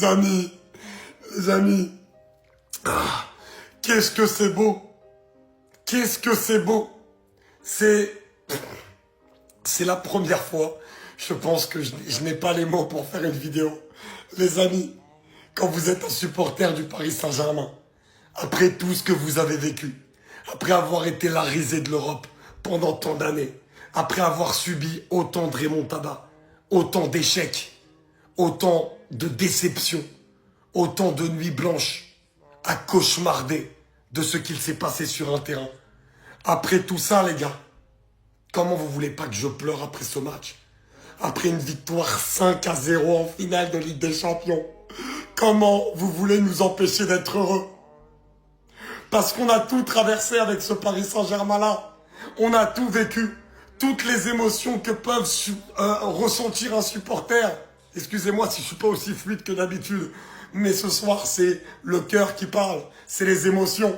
amis, les amis, qu'est-ce que c'est beau. Qu'est-ce que c'est beau. C'est la première fois, je pense que je n'ai pas les mots pour faire une vidéo. Les amis, quand vous êtes un supporter du Paris Saint-Germain, après tout ce que vous avez vécu, après avoir été la risée de l'Europe pendant tant d'années, après avoir subi autant de remontadas, autant d'échecs, autant de déceptions, autant de nuits blanches à cauchemarder de ce qu'il s'est passé sur un terrain. Après tout ça, les gars, comment vous voulez pas que je pleure après ce match? Après une victoire 5-0 en finale de Ligue des Champions, comment vous voulez nous empêcher d'être heureux? Parce qu'on a tout traversé avec ce Paris Saint-Germain-là. On a tout vécu. Toutes les émotions que peuvent ressentir un supporter. Excusez-moi si je suis pas aussi fluide que d'habitude. Mais ce soir, c'est le cœur qui parle. C'est les émotions.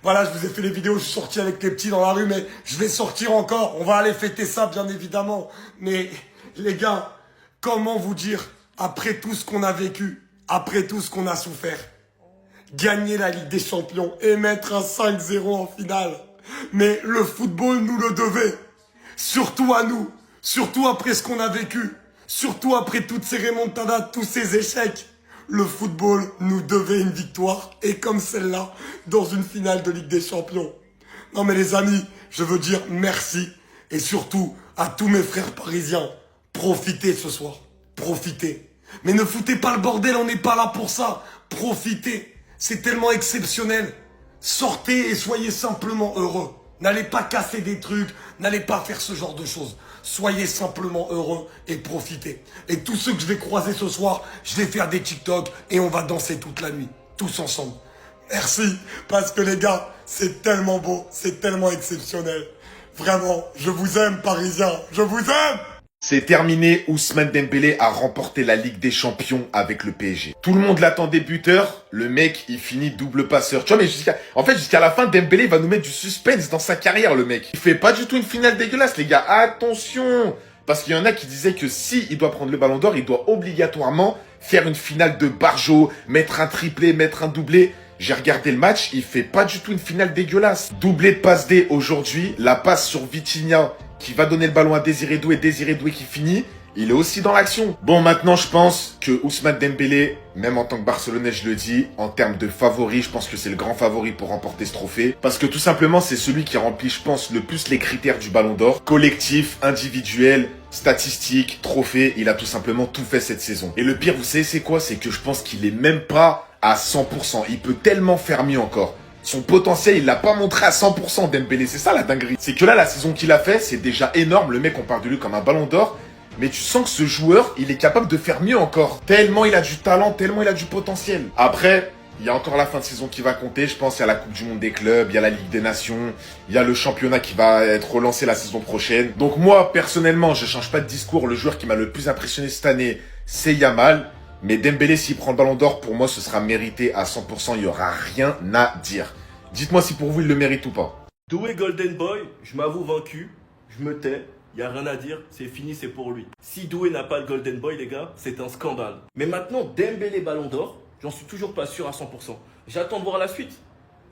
Voilà, je vous ai fait les vidéos, je suis sorti avec les petits dans la rue, mais je vais sortir encore. On va aller fêter ça, bien évidemment. Mais les gars, comment vous dire, après tout ce qu'on a vécu, après tout ce qu'on a souffert, gagner la Ligue des Champions et mettre un 5-0 en finale. Mais le football nous le devait. Surtout à nous. Surtout après ce qu'on a vécu. Surtout après toutes ces remontadas, tous ces échecs. Le football nous devait une victoire. Et comme celle-là, dans une finale de Ligue des Champions. Non mais les amis, je veux dire merci. Et surtout, à tous mes frères parisiens, profitez ce soir. Profitez. Mais ne foutez pas le bordel, on n'est pas là pour ça. Profitez. C'est tellement exceptionnel. Sortez et soyez simplement heureux. N'allez pas casser des trucs, n'allez pas faire ce genre de choses. Soyez simplement heureux et profitez. Et tous ceux que je vais croiser ce soir, je vais faire des TikTok et on va danser toute la nuit, tous ensemble. Merci, parce que les gars, c'est tellement beau, c'est tellement exceptionnel. Vraiment, je vous aime, Parisiens, je vous aime! C'est terminé, Ousmane Dembélé a remporté la Ligue des Champions avec le PSG. Tout le monde l'attendait buteur, le mec il finit double passeur. Tu vois mais jusqu'à la fin Dembélé va nous mettre du suspense dans sa carrière le mec. Il fait pas du tout une finale dégueulasse les gars, attention. Parce qu'il y en a qui disaient que si il doit prendre le ballon d'or, il doit obligatoirement faire une finale de Barjo, mettre un triplé, mettre un doublé. J'ai regardé le match, il fait pas du tout une finale dégueulasse. Doublé de passe D aujourd'hui, la passe sur Vitinha qui va donner le ballon à Désiré Doué qui finit, il est aussi dans l'action. Bon, maintenant, je pense que Ousmane Dembélé, même en tant que Barcelonais, je le dis, en termes de favori, je pense que c'est le grand favori pour remporter ce trophée. Parce que tout simplement, c'est celui qui remplit, je pense, le plus les critères du ballon d'or. Collectif, individuel, statistique, trophée, il a tout simplement tout fait cette saison. Et le pire, vous savez, c'est quoi? C'est que je pense qu'il est même pas à 100%. Il peut tellement faire mieux encore. Son potentiel, il l'a pas montré à 100% Dembélé. C'est ça la dinguerie. C'est que là, la saison qu'il a fait, c'est déjà énorme. Le mec, on parle de lui comme un ballon d'or. Mais tu sens que ce joueur, il est capable de faire mieux encore. Tellement il a du talent, tellement il a du potentiel. Après, il y a encore la fin de saison qui va compter. Je pense qu'il y a la Coupe du Monde des clubs, il y a la Ligue des Nations, il y a le championnat qui va être relancé la saison prochaine. Donc moi, personnellement, je change pas de discours. Le joueur qui m'a le plus impressionné cette année, c'est Yamal. Mais Dembélé, s'il prend le ballon d'or, pour moi, ce sera mérité à 100%. Il n'y aura rien à dire. Dites-moi si pour vous, il le mérite ou pas. Doué Golden Boy, je m'avoue vaincu. Je me tais. Il n'y a rien à dire. C'est fini, c'est pour lui. Si Doué n'a pas le Golden Boy, les gars, c'est un scandale. Mais maintenant, Dembélé ballon d'or, j'en suis toujours pas sûr à 100%. J'attends de voir la suite.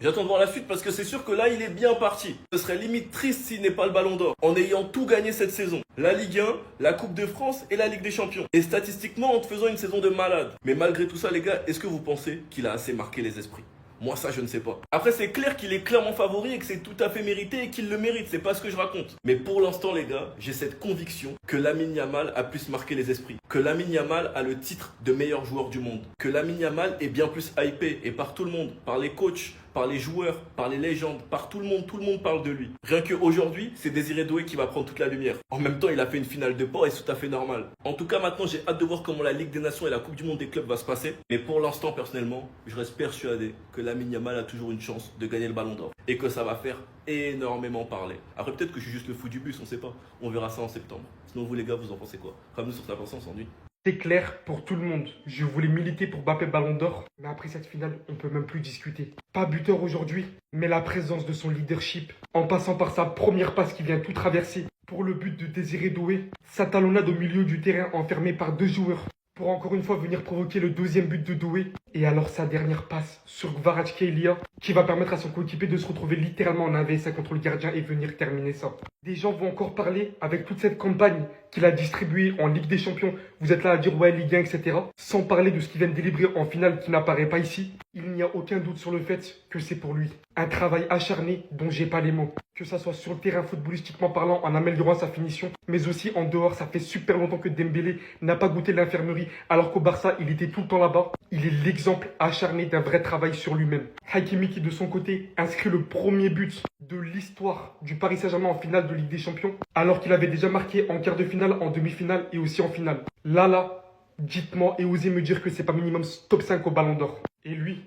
J'attends de voir la suite parce que c'est sûr que là, il est bien parti. Ce serait limite triste s'il n'est pas le ballon d'or. En ayant tout gagné cette saison. La Ligue 1, la Coupe de France et la Ligue des Champions. Et statistiquement, en te faisant une saison de malade. Mais malgré tout ça, les gars, est-ce que vous pensez qu'il a assez marqué les esprits? Moi, ça, je ne sais pas. Après, c'est clair qu'il est clairement favori et que c'est tout à fait mérité et qu'il le mérite. C'est pas ce que je raconte. Mais pour l'instant, les gars, j'ai cette conviction que Lamine Yamal a plus marqué les esprits. Que Lamine Yamal a le titre de meilleur joueur du monde. Que Lamine Yamal est bien plus hypé et par tout le monde, par les coachs, par les joueurs, par les légendes, par tout le monde parle de lui. Rien qu'aujourd'hui, c'est Désiré Doué qui va prendre toute la lumière. En même temps, il a fait une finale de port et c'est tout à fait normal. En tout cas, maintenant, j'ai hâte de voir comment la Ligue des Nations et la Coupe du Monde des clubs va se passer. Mais pour l'instant, personnellement, je reste persuadé que Lamine Yamal a toujours une chance de gagner le ballon d'or. Et que ça va faire énormément parler. Après, peut-être que je suis juste le fou du bus, on sait pas. On verra ça en septembre. Sinon, vous les gars, vous en pensez quoi? Ramenez sur sa personne, on s'ennuie. C'est clair pour tout le monde. Je voulais militer pour Mbappé Ballon d'Or, mais après cette finale, on peut même plus discuter. Pas buteur aujourd'hui, mais la présence de son leadership, en passant par sa première passe qui vient tout traverser, pour le but de Désiré Doué, sa talonnade au milieu du terrain enfermé par deux joueurs. pour encore une fois venir provoquer le deuxième but de Doué. Et alors sa dernière passe sur Kvaratskhelia qui va permettre à son coéquipier de se retrouver littéralement en AVS contre le gardien et venir terminer ça. Des gens vont encore parler avec toute cette campagne qu'il a distribuée en Ligue des Champions. Vous êtes là à dire ouais Ligue 1 etc. Sans parler de ce qu'il vient de délivrer en finale qui n'apparaît pas ici. Il n'y a aucun doute sur le fait que c'est pour lui. Un travail acharné dont j'ai pas les mots. Que ça soit sur le terrain footballistiquement parlant en améliorant sa finition, mais aussi en dehors. Ça fait super longtemps que Dembélé n'a pas goûté l'infirmerie alors qu'au Barça il était tout le temps là-bas. Il est l'exemple acharné d'un vrai travail sur lui-même. Hakimi qui de son côté inscrit le premier but de l'histoire du Paris Saint-Germain en finale de Ligue des Champions alors qu'il avait déjà marqué en quart de finale, en demi-finale et aussi en finale. Là, dites-moi et osez me dire que c'est pas minimum top 5 au Ballon d'Or. Et lui,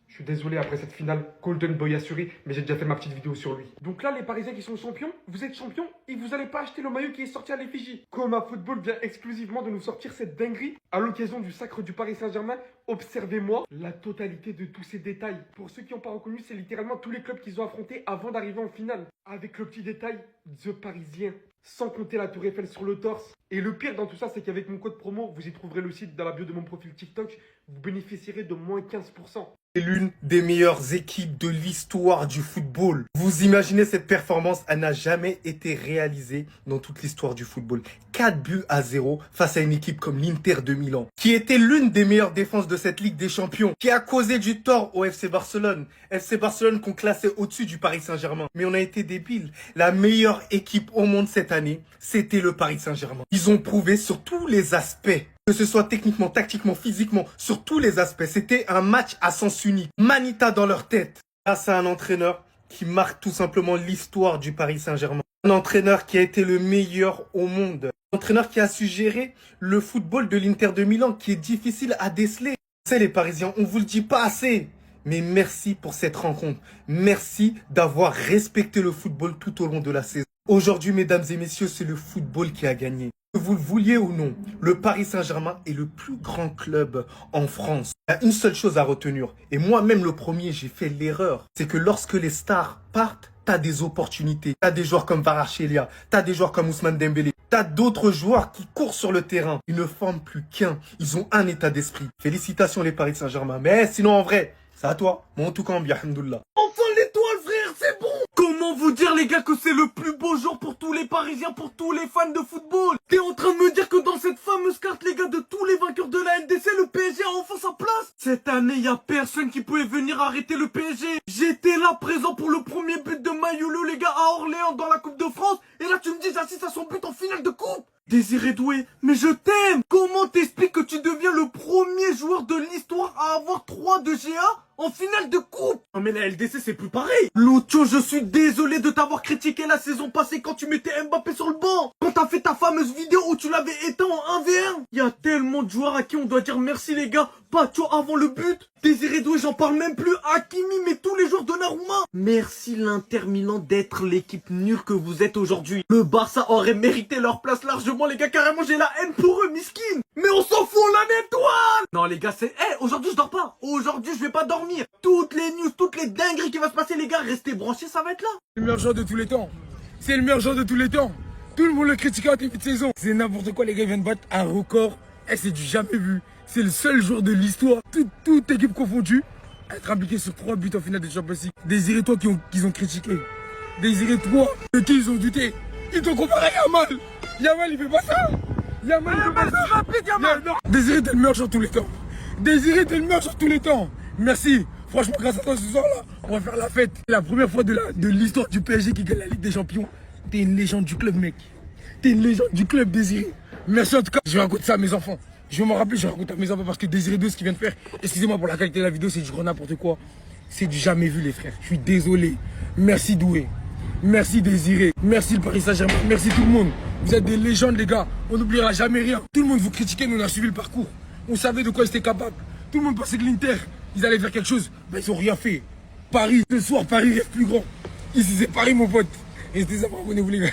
je suis désolé après cette finale, Golden Boy assuré, mais j'ai déjà fait ma petite vidéo sur lui. Donc là, les Parisiens qui sont champions, vous êtes champions et vous n'allez pas acheter le maillot qui est sorti à l'effigie. Coma Football vient exclusivement de nous sortir cette dinguerie à l'occasion du sacre du Paris Saint-Germain. Observez-moi la totalité de tous ces détails. Pour ceux qui n'ont pas reconnu, c'est littéralement tous les clubs qu'ils ont affrontés avant d'arriver en finale. Avec le petit détail, The Parisien. Sans compter la tour Eiffel sur le torse. Et le pire dans tout ça, c'est qu'avec mon code promo, vous y trouverez le site dans la bio de mon profil TikTok, vous bénéficierez de moins 15%. C'est l'une des meilleures équipes de l'histoire du football. Vous imaginez cette performance, elle n'a jamais été réalisée dans toute l'histoire du football. 4-0 face à une équipe comme l'Inter de Milan, qui était l'une des meilleures défenses de cette Ligue des Champions, qui a causé du tort au FC Barcelone. FC Barcelone qu'on classait au-dessus du Paris Saint-Germain. Mais on a été débiles. La meilleure équipe au monde cette année, c'était le Paris Saint-Germain. Ils ont prouvé sur tous les aspects. Que ce soit techniquement, tactiquement, physiquement, sur tous les aspects. C'était un match à sens unique. Manita dans leur tête. Grâce à un entraîneur qui marque tout simplement l'histoire du Paris Saint-Germain. Un entraîneur qui a été le meilleur au monde. Un entraîneur qui a su gérer le football de l'Inter de Milan, qui est difficile à déceler. C'est les Parisiens, on vous le dit pas assez. Mais merci pour cette rencontre. Merci d'avoir respecté le football tout au long de la saison. Aujourd'hui, mesdames et messieurs, c'est le football qui a gagné. Que vous le vouliez ou non, le Paris Saint-Germain est le plus grand club en France. Il y a une seule chose à retenir, et moi-même le premier, j'ai fait l'erreur. C'est que lorsque les stars partent, t'as des opportunités. T'as des joueurs comme Kvaratskhelia, t'as des joueurs comme Ousmane Dembélé, t'as d'autres joueurs qui courent sur le terrain. Ils ne forment plus qu'un, ils ont un état d'esprit. Félicitations les Paris Saint-Germain, mais sinon en vrai, c'est à toi. Moi en tout cas, alhamdoulilah. Enfin l'étoile frère, c'est bon. Comment vous dire les gars que c'est le plus beau jour pour tous les Parisiens, pour tous les fans de football? T'es en train de me dire que dans cette fameuse carte les gars de tous les vainqueurs de la LDC, le PSG a enfin sa place? Cette année y a personne qui pouvait venir arrêter le PSG. J'étais là présent pour le premier but de Mayoulou les gars à Orléans dans la Coupe de France. Et là tu me dis j'assiste à son but en finale de coupe. Désiré Doué, mais je t'aime. Comment t'expliques que tu deviens le premier joueur de l'histoire à avoir 3 de GA en finale de coupe? Non mais la LDC c'est plus pareil. Lucho, je suis désolé de t'avoir critiqué la saison passée quand tu mettais Mbappé sur le banc. Quand t'as fait ta fameuse vidéo où tu l'avais éteint en 1v1. Il y a tellement de joueurs à qui on doit dire merci les gars. Pacho avant le but. Désiré Doué, j'en parle même plus. Hakimi, mais tous les joueurs de Donnarumma. Merci l'Inter Milan d'être l'équipe nulle que vous êtes aujourd'hui. Le Barça aurait mérité leur place largement les gars. Carrément j'ai la haine pour eux, miskin. Mais on s'en fout, on la nettoie. Non les gars, c'est... aujourd'hui je dors pas. Aujourd'hui je vais pas dormir. Toutes les news, toutes les dingueries qui vont se passer les gars, restez branchés, ça va être là. C'est le meilleur joueur de tous les temps. C'est le meilleur joueur de tous les temps. Tout le monde le critiquait en début de saison. C'est n'importe quoi, les gars, ils viennent battre un record. Et c'est du jamais vu. C'est le seul joueur de l'histoire, toute équipe confondue, à être impliqué sur 3 buts en finale de Champions League. Désiré toi qu'ils ont critiqué. Désiré toi de qui ils ont douté. Ils t'ont comparé à Yamal. Yamal il fait pas ça. Yamal il fait pas ça. Désiré t'es le meilleur joueur de tous les temps. Désiré t'es le meilleur joueur de tous les temps. Merci. Franchement, grâce à toi ce soir-là, on va faire la fête. C'est la première fois de l'histoire du PSG qui gagne la Ligue des Champions. T'es une légende du club, mec. T'es une légende du club, Désiré. Merci en tout cas. Je vais raconter ça à mes enfants. Je vais m'en rappeler, je vais raconter à mes enfants parce que Désiré 2, ce qu'il vient de faire, excusez-moi pour la qualité de la vidéo, c'est du grand n'importe quoi. C'est du jamais vu, les frères. Je suis désolé. Merci Doué. Merci Désiré. Merci le Paris Saint-Germain. Merci tout le monde. Vous êtes des légendes, les gars. On n'oubliera jamais rien. Tout le monde vous critiquait, nous on a suivi le parcours. On savait de quoi ils étaient capables. Tout le monde pensait que l'Inter, ils allaient faire quelque chose. Ben ils ont rien fait. Paris, ce soir, Paris rêve plus grand. Ici c'est Paris, mon pote. Et c'était ça, abonnez-vous les gars.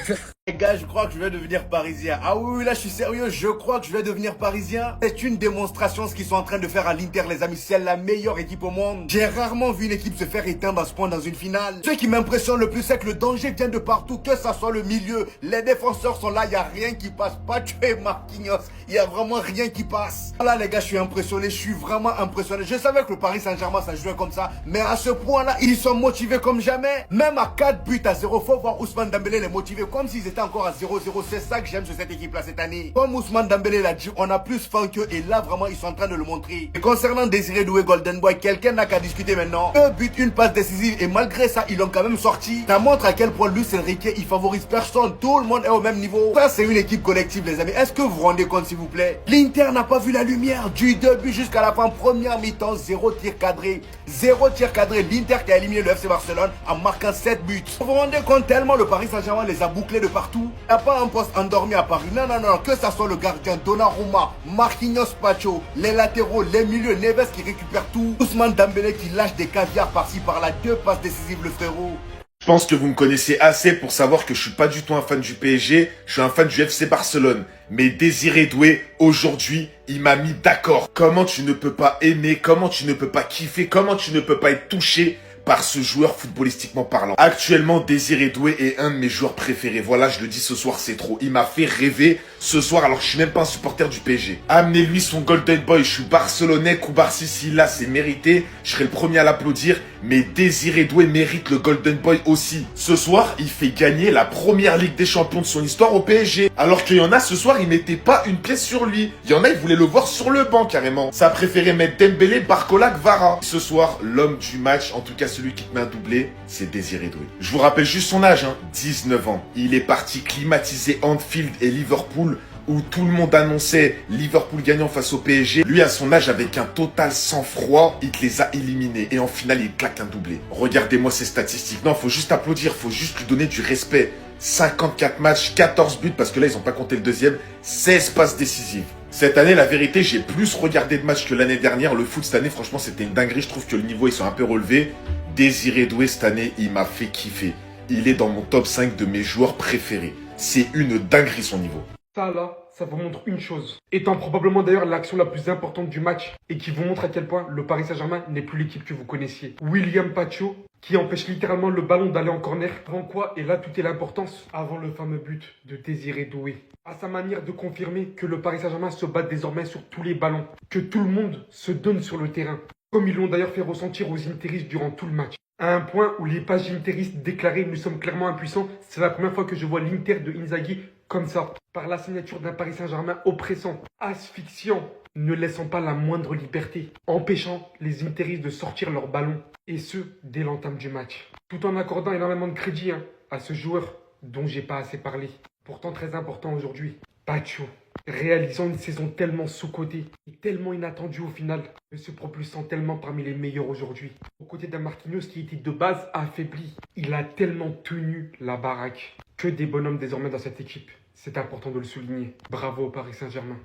Les gars, je crois que je vais devenir parisien. Ah oui, là, je suis sérieux, je crois que je vais devenir parisien. C'est une démonstration ce qu'ils sont en train de faire à l'Inter, les amis. C'est la meilleure équipe au monde. J'ai rarement vu une équipe se faire éteindre à ce point dans une finale. Ce qui m'impressionne le plus, c'est que le danger vient de partout, que ça soit le milieu. Les défenseurs sont là, il n'y a rien qui passe. Pacho et Marquinhos, il n'y a vraiment rien qui passe. Là, les gars, je suis impressionné, je suis vraiment impressionné. Je savais que le Paris Saint-Germain, ça jouait comme ça. Mais à ce point-là, ils sont motivés comme jamais. Même à 4 buts à 0, faut voir Ousmane Dembélé les motiver comme s'ils étaient encore à 0-0. C'est ça que j'aime sur cette équipe-là cette année. Comme Ousmane Dembélé l'a dit, on a plus faim qu'eux et là vraiment ils sont en train de le montrer. Et concernant Désiré Doué Golden Boy, quelqu'un n'a qu'à discuter maintenant. 2 buts, une passe décisive et malgré ça ils l'ont quand même sorti. Ça montre à quel point Luis Enrique il favorise personne. Tout le monde est au même niveau. Ça c'est une équipe collective les amis. Est-ce que vous vous rendez compte s'il vous plaît? L'Inter n'a pas vu la lumière du début jusqu'à la fin. Première mi-temps, 0 tir cadré. 0 tir cadré. L'Inter qui a éliminé le FC Barcelone en marquant 7 buts. Vous vous rendez compte tellement le Paris Saint-Germain les a bouclés de partout. Il n'y a pas un poste endormi à Paris. Non, non, non. Que ça soit le gardien, Donnarumma, Marquinhos, Pacho, les latéraux, les milieux, Neves qui récupère tout. Ousmane Dembélé qui lâche des caviars par-ci par-là. 2 passes décisives le frérot. Je pense que vous me connaissez assez pour savoir que je suis pas du tout un fan du PSG, je suis un fan du FC Barcelone. Mais Désiré Doué, aujourd'hui, il m'a mis d'accord. Comment tu ne peux pas aimer, comment tu ne peux pas kiffer, comment tu ne peux pas être touché par ce joueur footballistiquement parlant. Actuellement, Désiré Doué est un de mes joueurs préférés. Voilà, je le dis ce soir, c'est trop. Il m'a fait rêver ce soir, alors je suis même pas un supporter du PSG. Amenez-lui son Golden Boy, je suis barcelonais, Koubarsi, si là, c'est mérité. Je serai le premier à l'applaudir, mais Désiré Doué mérite le Golden Boy aussi. Ce soir, il fait gagner la première Ligue des Champions de son histoire au PSG. Alors qu'il y en a, ce soir, ils mettaient pas une pièce sur lui. Il y en a, ils voulaient le voir sur le banc, carrément. Ça a préféré mettre Dembélé, Barcola, Kvara. Ce soir, l'homme du match, en tout cas celui qui te met un doublé, c'est Désiré Doué. Je vous rappelle juste son âge, 19 ans. Il est parti climatiser Anfield et Liverpool, où tout le monde annonçait Liverpool gagnant face au PSG. Lui, à son âge, avec un total sang-froid, il te les a éliminés. Et en finale, il claque un doublé. Regardez-moi ses statistiques. Non, faut juste applaudir, faut juste lui donner du respect. 54 matchs, 14 buts, parce que là, ils ont pas compté le deuxième. 16 passes décisives. Cette année, la vérité, j'ai plus regardé de matchs que l'année dernière. Le foot cette année, franchement, c'était une dinguerie. Je trouve que le niveau, ils sont un peu relevés. Désiré Doué, cette année, il m'a fait kiffer. Il est dans mon top 5 de mes joueurs préférés. C'est une dinguerie son niveau. Ça là, ça vous montre une chose. Étant probablement d'ailleurs l'action la plus importante du match et qui vous montre à quel point le Paris Saint-Germain n'est plus l'équipe que vous connaissiez. William Pacho qui empêche littéralement le ballon d'aller en corner. Avant quoi, et là tout est l'importance, avant le fameux but de Désiré Doué. À sa manière de confirmer que le Paris Saint-Germain se bat désormais sur tous les ballons. Que tout le monde se donne sur le terrain. Comme ils l'ont d'ailleurs fait ressentir aux Interistes durant tout le match. À un point où les pages interistes déclaraient « Nous sommes clairement impuissants », c'est la première fois que je vois l'Inter de Inzaghi comme ça. Par la signature d'un Paris Saint-Germain oppressant, asphyxiant, ne laissant pas la moindre liberté, empêchant les interistes de sortir leur ballon. Et ce, dès l'entame du match. Tout en accordant énormément de crédit à ce joueur dont j'ai pas assez parlé. Pourtant très important aujourd'hui, Pacho. Réalisant une saison tellement sous-cotée et tellement inattendue au final, mais se propulsant tellement parmi les meilleurs aujourd'hui. Aux côtés d'un Marquinhos qui était de base affaibli, il a tellement tenu la baraque. Que des bonhommes désormais dans cette équipe. C'est important de le souligner. Bravo au Paris Saint-Germain.